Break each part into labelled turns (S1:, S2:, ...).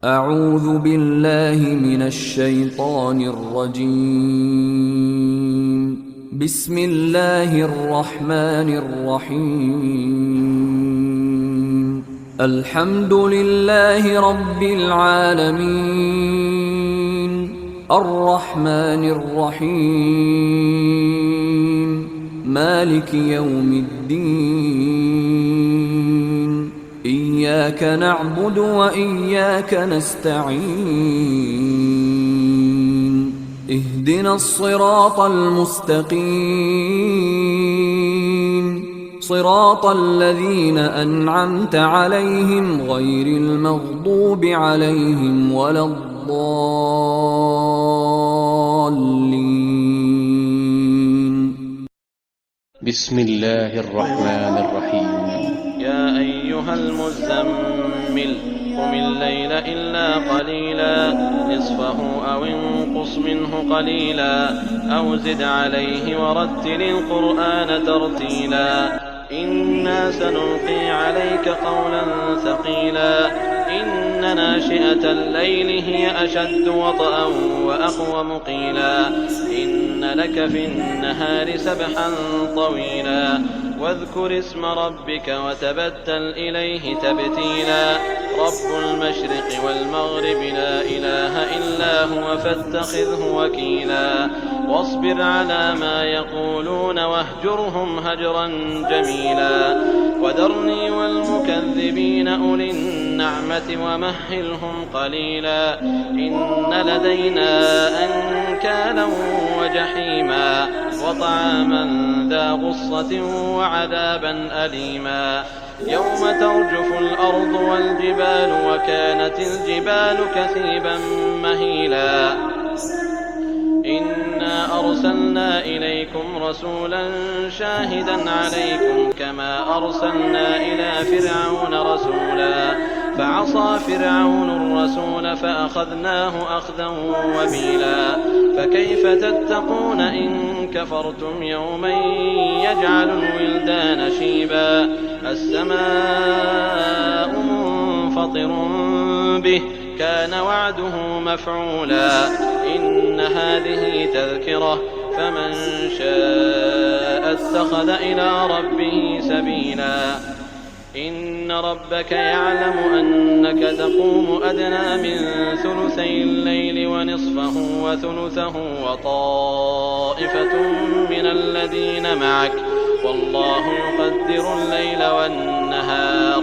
S1: أعوذ بالله من الشيطان الرجيم. بسم الله الرحمن الرحيم. الحمد لله رب العالمين، الرحمن الرحيم، مالك يوم الدين. إياك نعبد وإياك نستعين. اهدنا الصراط المستقيم، صراط الذين أنعمت عليهم غير المغضوب عليهم ولا الضالين.
S2: بسم الله الرحمن الرحيم.
S3: يا أيها المزمل قم الليل إلا قليلا نصفه أو انقص منه قليلا أو زد عليه ورتل القرآن ترتيلا. إنا سنلقي عليك قولا ثقيلا. إن ناشئة الليل هي أشد وطئا وأقوم قيلا. إن لك في النهار سبحا طويلا. واذكر اسم ربك وتبتل إليه تبتيلا. رب المشرق والمغرب لا إله إلا هو فاتخذه وكيلا. واصبر على ما يقولون واهجرهم هجرا جميلا. وذرني والمكذبين أولي النعمة ومهلهم قليلا. إن لدينا أنكالا وجحيما وطعاما ذا غصة وعذابا أليما. يوم ترجف الأرض والجبال وكانت الجبال كثيبا مهيلا. إنا أرسلنا إليكم رسولا شاهدا عليكم كما أرسلنا إلى فرعون رسولا. فعصى فرعون الرسول فأخذناه أخذا وبيلا. فكيف تتقون إن كفرتم يوما يجعل الولدان شيبا. السماء منفطر به كان وعده مفعولا. إن هذه تذكرة فمن شاء اتخذ إلى ربه سبيلا. إن ربك يعلم أنك تقوم أدنى من ثلثي الليل ونصفه وثلثه وطائفة من الذين معك والله يقدر الليل والنهار.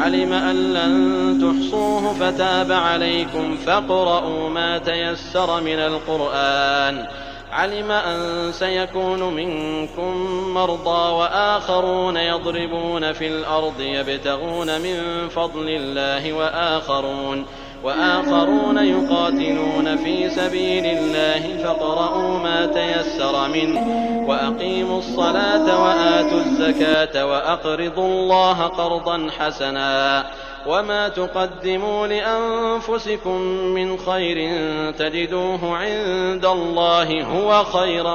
S3: علم أن لن تحصوه فتاب عليكم فاقرؤوا ما تيسر من القرآن. علم أن سيكون منكم مرضى وآخرون يضربون في الأرض يبتغون من فضل الله وآخرون يقاتلون في سبيل الله فاقرؤوا ما تيسر منه. وأقيموا الصلاة وآتوا الزكاة وأقرضوا الله قرضا حسنا. وما تقدموا لأنفسكم من خير تجدوه عند الله هو خيرا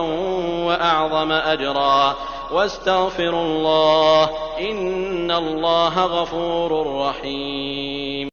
S3: وأعظم أجرا. واستغفروا الله إن الله غفور رحيم.